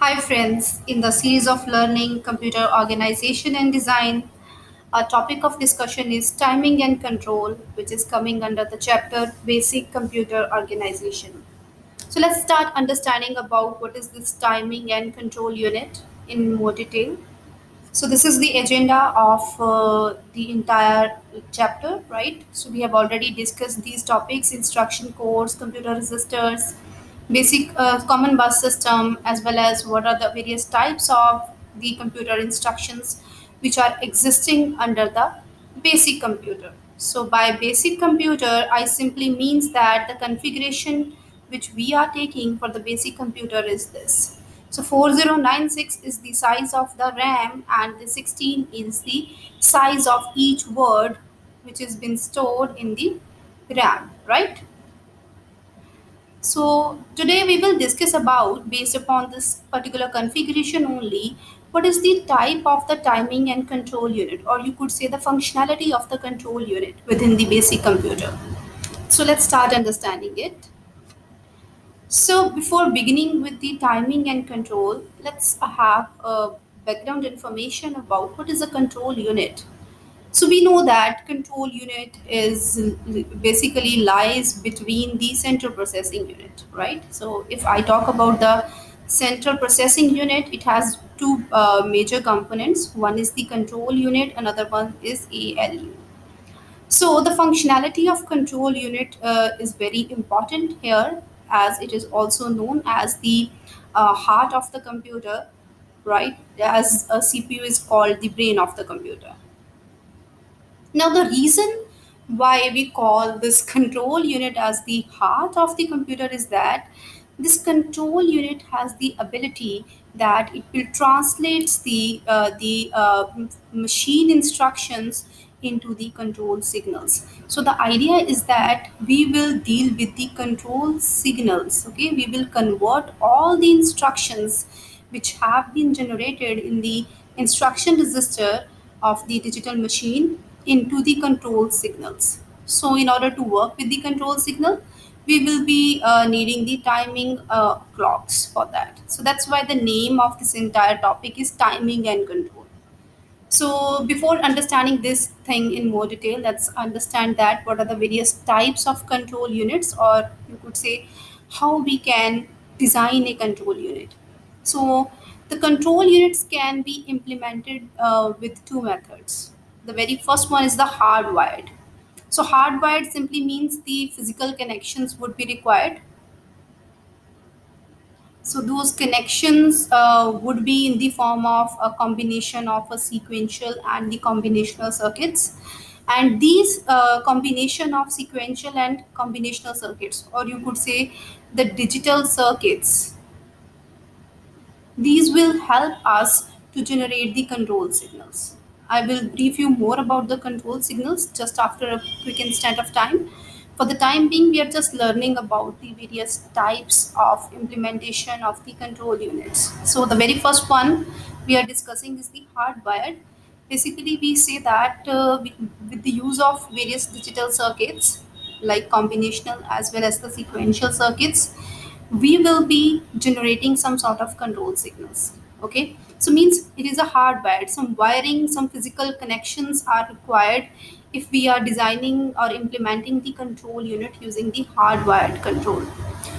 Hi, friends. In the series of learning computer organization and design, our topic of discussion is timing and control, which is coming under the chapter Basic Computer Organization. So, let's start understanding about what is this timing and control unit in more detail. So, this is the agenda of the entire chapter, right? So, we have already discussed these topics: instruction codes, computer registers, basic common bus system, as well as what are the various types of the computer instructions which are existing under the basic computer. So, by basic computer, I simply means that the configuration which we are taking for the basic computer is this. So 4096 is the size of the RAM and the 16 is the size of each word which has been stored in the RAM, right? So today we will discuss about, based upon this particular configuration only, what is the type of the timing and control unit, or you could say the functionality of the control unit within the basic computer. So let's start understanding it. So before beginning with the timing and control, let's have a background information about what is a control unit. So we know that control unit is basically lies between the central processing unit, right? So if I talk about the central processing unit, it has two major components. One is the control unit, another one is ALU. So the functionality of control unit is very important here, as it is also known as the heart of the computer, right? As a CPU is called the brain of the computer. Now, the reason why we call this control unit as the heart of the computer is that this control unit has the ability that it will translate the machine instructions into the control signals. So the idea is that we will deal with the control signals. Okay, we will convert all the instructions which have been generated in the instruction register of the digital machine into the control signals. So in order to work with the control signal, we will be needing the timing clocks for that. So that's why the name of this entire topic is timing and control. So before understanding this thing in more detail, let's understand that what are the various types of control units, or you could say how we can design a control unit. So the control units can be implemented with two methods. The very first one is the hardwired. So hardwired simply means the physical connections would be required. So those connections would be in the form of a combination of a sequential and the combinational circuits. And these combination of sequential and combinational circuits, or you could say the digital circuits, these will help us to generate the control signals. I will brief you more about the control signals just after a quick instant of time. For the time being, we are just learning about the various types of implementation of the control units. So, the very first one we are discussing is the hardwired. Basically, we say that with the use of various digital circuits like combinational as well as the sequential circuits, we will be generating some sort of control signals. Okay, so means it is a hardwired, some wiring, some physical connections are required if we are designing or implementing the control unit using the hardwired control.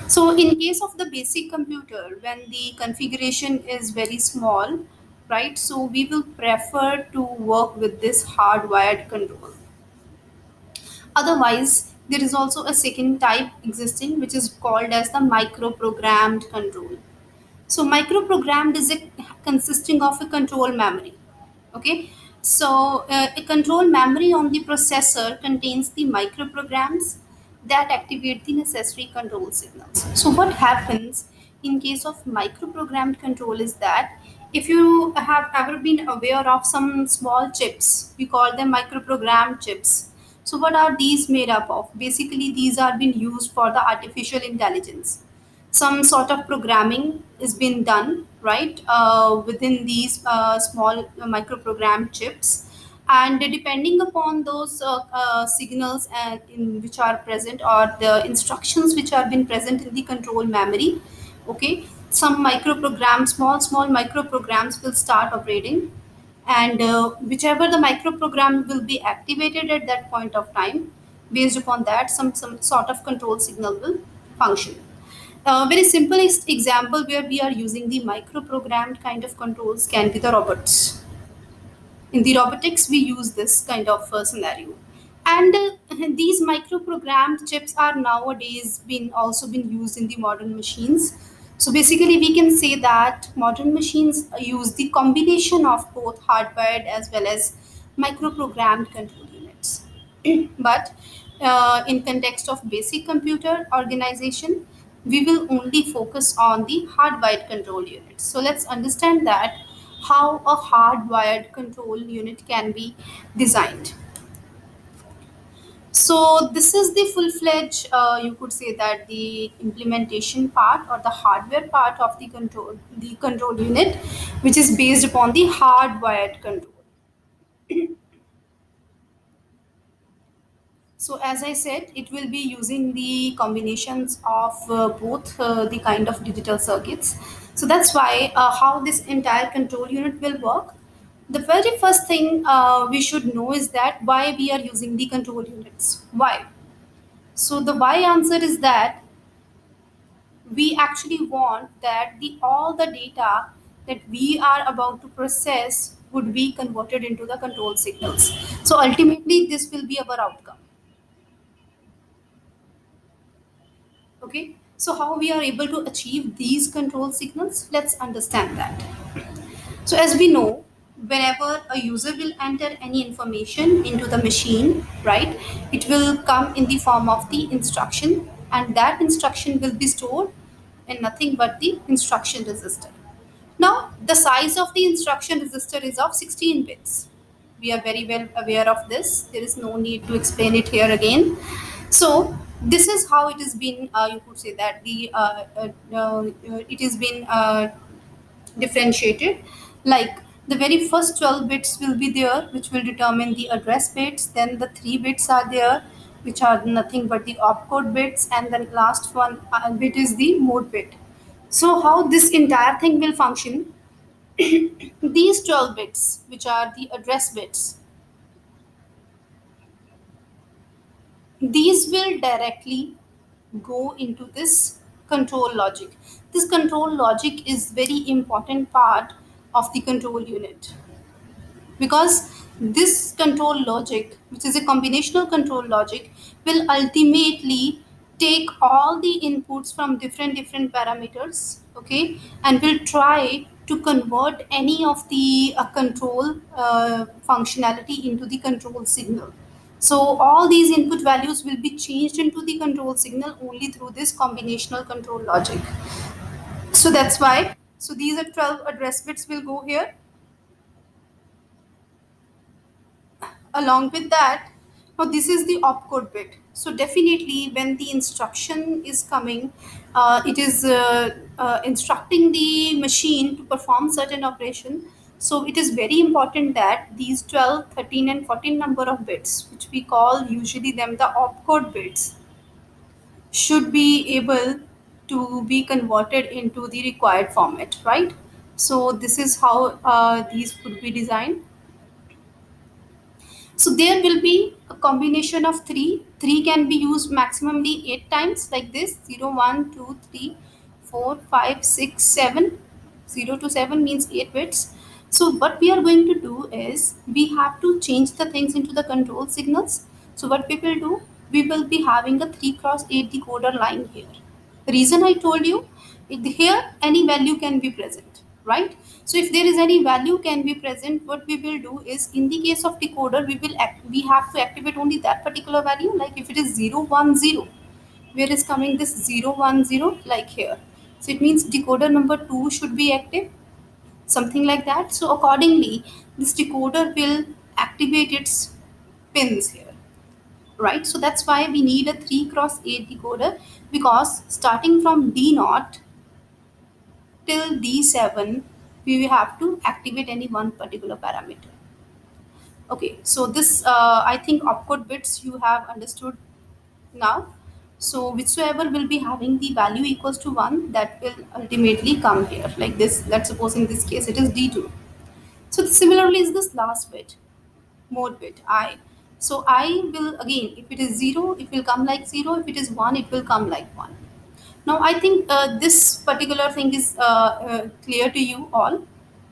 So in case of the basic computer, when the configuration is very small, right, so we will prefer to work with this hardwired control. Otherwise, there is also a second type existing which is called as the microprogrammed control. So microprogrammed is a consisting of a control memory. Okay. So a control memory on the processor contains the microprograms that activate the necessary control signals. So what happens in case of microprogrammed control is that if you have ever been aware of some small chips, we call them microprogrammed chips. So what are these made up of? Basically, these are being used for the artificial intelligence. Some sort of programming is being done, right, within these small microprogram chips, and depending upon those signals and in which are present, or the instructions which are been present in the control memory. Okay, some microprograms, small microprograms will start operating, and whichever the microprogram will be activated at that point of time, based upon that some sort of control signal will function. A very simplest example where we are using the microprogrammed kind of controls can be the robots. In the robotics we use this kind of scenario, and these microprogrammed chips are nowadays been also been used in the modern machines. So basically we can say that modern machines use the combination of both hardwired as well as microprogrammed control units. But in context of basic computer organization, we will only focus on the hardwired control units. So let's understand that how a hardwired control unit can be designed. So this is the full-fledged, you could say that the implementation part or the hardware part of the control unit, which is based upon the hardwired control. So as I said, it will be using the combinations of both the kind of digital circuits. So that's why how this entire control unit will work. The very first thing we should know is that why we are using the control units. Why? So the why answer is that we actually want that the all the data that we are about to process would be converted into the control signals. So ultimately, this will be our outcome. Okay, so how we are able to achieve these control signals, let's understand that. So as we know, whenever a user will enter any information into the machine, right, it will come in the form of the instruction, and that instruction will be stored in nothing but the instruction register. Now the size of the instruction register is of 16 bits. We are very well aware of this. There is no need to explain it here again. So this is how it has been. You could say that it has been differentiated. Like the very first 12 bits will be there, which will determine the address bits. Then the 3 bits are there, which are nothing but the opcode bits, and then last one bit is the mode bit. So how this entire thing will function? These 12 bits, which are the address bits, these will directly go into this control logic. This control logic is very important part of the control unit, because this control logic, which is a combinational control logic, will ultimately take all the inputs from different parameters, okay, and will try to convert any of the control functionality into the control signal. So all these input values will be changed into the control signal only through this combinational control logic. So that's why, so these are 12 address bits will go here. Along with that, now this is the opcode bit. So definitely when the instruction is coming, it is instructing the machine to perform certain operation. So it is very important that these 12, 13, and 14 number of bits, which we call usually them the opcode bits, should be able to be converted into the required format, right? So this is how these would be designed. So there will be a combination of three. Three can be used maximally 8 times, like this: 0, 1, 2, 3, 4, 5, 6, 7. 0 to 7 means 8 bits. So what we are going to do is we have to change the things into the control signals. So what we will do, we will be having a 3 cross 8 decoder line here. Reason I told you, here any value can be present, right? So if there is any value can be present, what we will do is, in the case of decoder, we have to activate only that particular value. Like if it is 0 1 0, where is coming this 0 1 0, like here, so it means decoder number 2 should be active, something like that. So accordingly this decoder will activate its pins here, right? So that's why we need a 3 cross 8 decoder, because starting from D0 till D7, we will have to activate any one particular parameter. Okay, so this I think opcode bits you have understood now. So whichsoever will be having the value equals to 1, that will ultimately come here. Like this, let's suppose in this case it is D2. So similarly is this last bit, mode bit I. So I will again, if it is 0, it will come like 0. If it is 1, it will come like 1. Now I think this particular thing is clear to you all,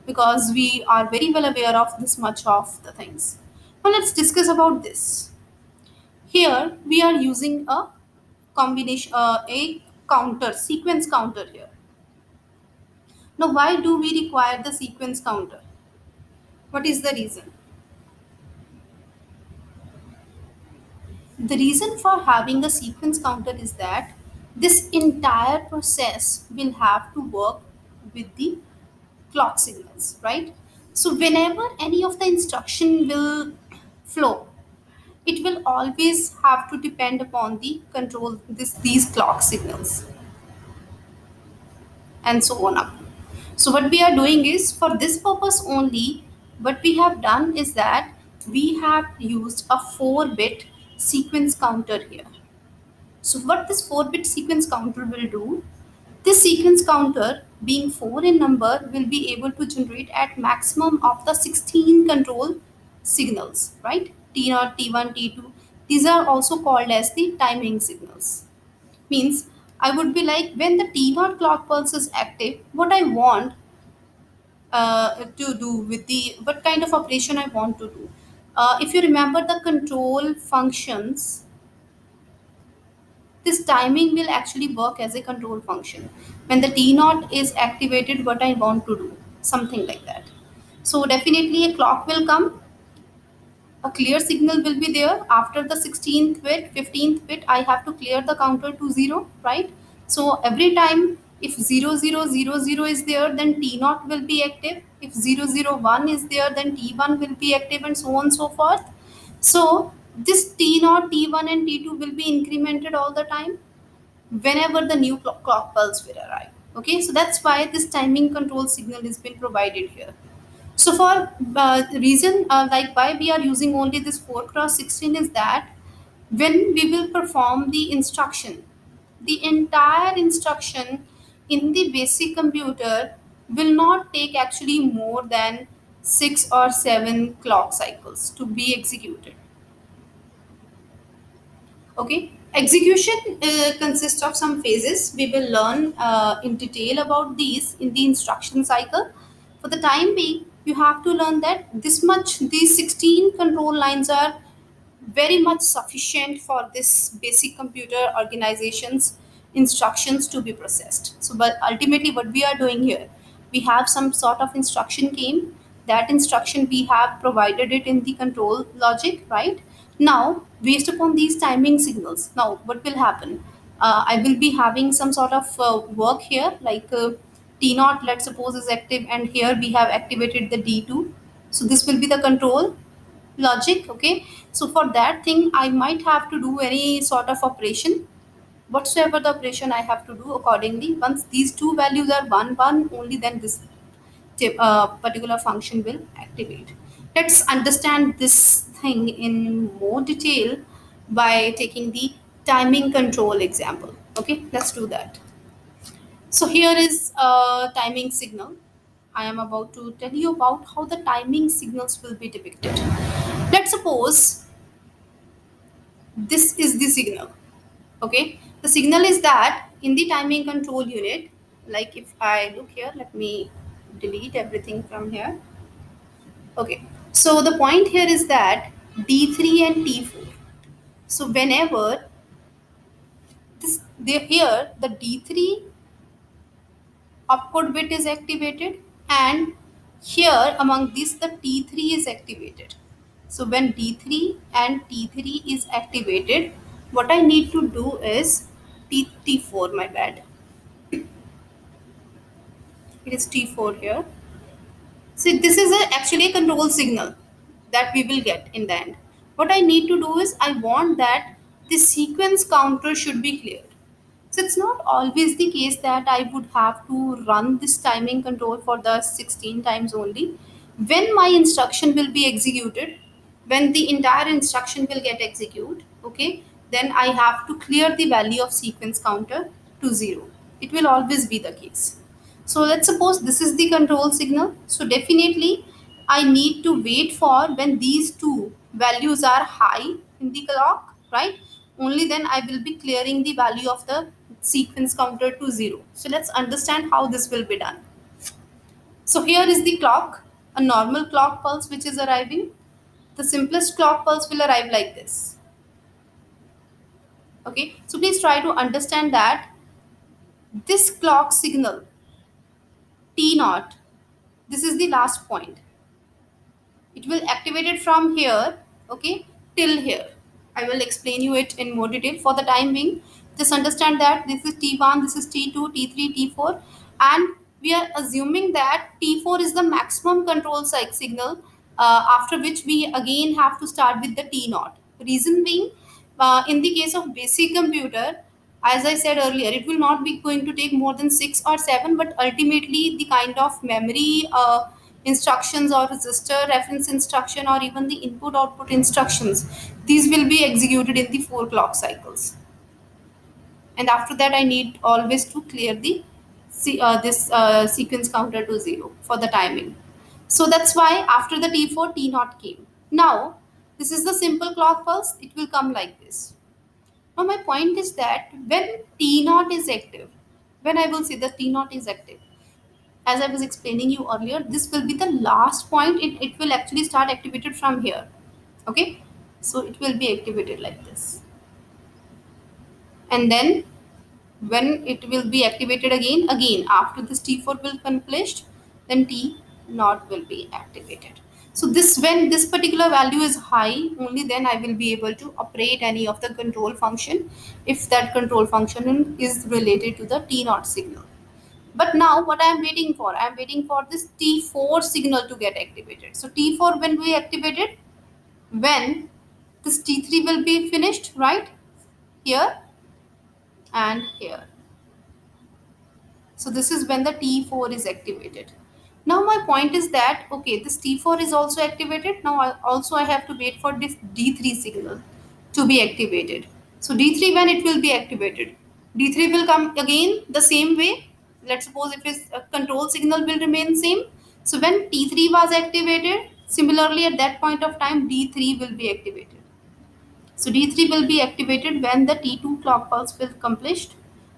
because we are very well aware of this much of the things. Now let's discuss about this. Here we are using a combination, a counter, sequence counter here. Now why do we require the sequence counter? What is the reason? The reason for having a sequence counter is that this entire process will have to work with the clock signals, right? So whenever any of the instruction will flow, it will always have to depend upon the control these clock signals, and so on up. So what we are doing is, for this purpose only, what we have done is that we have used a 4-bit sequence counter here. So what this 4-bit sequence counter will do, this sequence counter being 4 in number will be able to generate at maximum of the 16 control signals, right? T0, T1, T2. These are also called as the timing signals. Means I would be like, when the T0 clock pulse is active, what I want to do with the, what kind of operation I want to do. If you remember the control functions, this timing will actually work as a control function. When the T naught is activated, what I want to do, something like that. So definitely a clock will come, a clear signal will be there. After the 16th bit, 15th bit, I have to clear the counter to 0, right? So every time if 0000 is there, then T naught will be active. If 001 is there, then T1 will be active, and so on and so forth. So this T naught, T1 and T2 will be incremented all the time whenever the new clock pulse will arrive. Okay, so that's why this timing control signal has been provided here. So for reason like why we are using only this 4 cross 16 is that when we will perform the instruction, the entire instruction in the basic computer will not take actually more than 6 or 7 clock cycles to be executed. Okay, execution consists of some phases. We will learn in detail about these in the instruction cycle. For the time being, you have to learn that this much, these 16 control lines are very much sufficient for this basic computer organization's instructions to be processed. So, but ultimately, what we are doing here, we have some sort of instruction came. That instruction we have provided it in the control logic, right? Now, based upon these timing signals, now what will happen? I will be having some sort of work here, like T naught, let's suppose, is active, and here we have activated the D2. So this will be the control logic. Okay, so for that thing I might have to do any sort of operation, whatsoever the operation I have to do accordingly. Once these two values are 1 1, only then this particular function will activate. Let's understand this thing in more detail by taking the timing control example. Okay, let's do that. So here is a timing signal. I am about to tell you about how the timing signals will be depicted. Let's suppose this is the signal. Okay, the signal is that in the timing control unit, like if I look here, let me delete everything from here. Okay, so the point here is that D3 and T4. So whenever this they here, the D3 opcode bit is activated, and here among this the T3 is activated. So when D3 and T3 is activated, what I need to do is T4, my bad, it is T4 here. So this is actually a control signal that we will get in the end. What I need to do is I want that the sequence counter should be cleared. So it's not always the case that I would have to run this timing control for the 16 times only. When my instruction will be executed, when the entire instruction will get executed, okay, then I have to clear the value of sequence counter to 0. It will always be the case. So let's suppose this is the control signal. So definitely I need to wait for when these two values are high in the clock, right? Only then I will be clearing the value of the sequence counter to 0. So let's understand how this will be done. So here is the clock, a normal clock pulse which is arriving. The simplest clock pulse will arrive like this. Okay, so please try to understand that this clock signal T naught, this is the last point. It will activate it from here, okay, till here. I will explain you it in more detail. For the time being, just understand that this is T1, this is T2, T3, T4, and we are assuming that T4 is the maximum control signal, after which we again have to start with the T naught. Reason being, in the case of basic computer, as I said earlier, it will not be going to take more than 6 or 7, but ultimately the kind of memory instructions or register reference instruction or even the input output instructions, these will be executed in the 4 clock cycles. And after that I need always to clear the this sequence counter to 0 for the timing. So that's why after the T4 T naught came. Now this is the simple clock pulse, it will come like this. Now my point is that when T naught is active, when I will say that T naught is active, as I was explaining you earlier, this will be the last point. It will actually start activated from here. Okay, so it will be activated like this, and then when it will be activated again after this T4 will completed, then T naught will be activated. So this, when this particular value is high, only then I will be able to operate any of the control function if that control function is related to the T naught signal. But now what I am waiting for? I am waiting for this T4 signal to get activated. So T4 when we activate it, when this T3 will be finished, right? Here and here. So this is when the T4 is activated. Now my point is that, okay, this T4 is also activated. Now I have to wait for this D3 signal to be activated. So D3, when it will be activated, D3 will come again the same way. Let's suppose if its control signal will remain same. So when T3 was activated, similarly at that point of time D3 will be activated. So D3 will be activated when the T2 clock pulse will accomplished.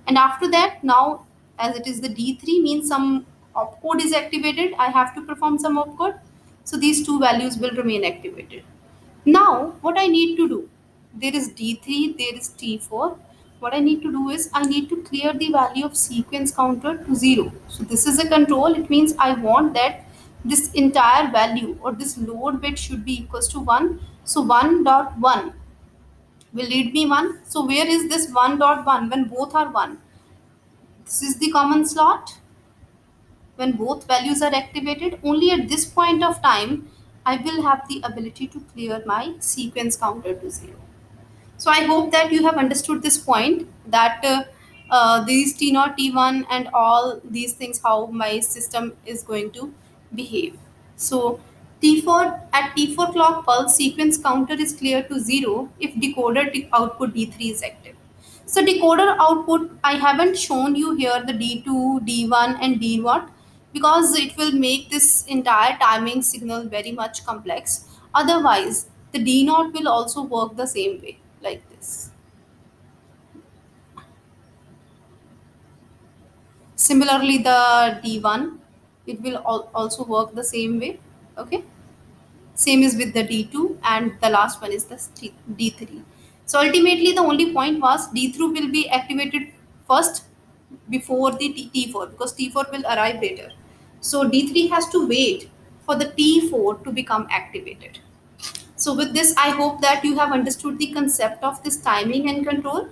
And after that, now as it is the D3 means some opcode is activated, I have to perform some opcode. So these two values will remain activated. Now what I need to do, there is D3, there is T4. What I need to do is I need to clear the value of sequence counter to 0. So this is a control. It means I want that this entire value or this load bit should be equals to 1. So 1.1 will read me 1. So where is this 1.1 when both are 1? This is the common slot. When both values are activated, only at this point of time, I will have the ability to clear my sequence counter to 0. So I hope that you have understood this point, that these T0, T1 and all these things, how my system is going to behave. So T4, at T4 clock pulse, sequence counter is clear to 0 if decoder output D3 is active. So decoder output, I haven't shown you here the D2, D1 and D what, because it will make this entire timing signal very much complex. Otherwise, the D naught will also work the same way like this. Similarly, the D1, it will also work the same way. Okay. Same is with the D2 and the last one is the D3. So ultimately the only point was D3 will be activated first before the T4 because T4 will arrive later. So D3 has to wait for the T4 to become activated. So with this, I hope that you have understood the concept of this timing and control.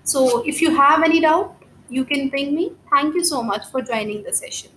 So if you have any doubt, you can ping me. Thank you so much for joining the session.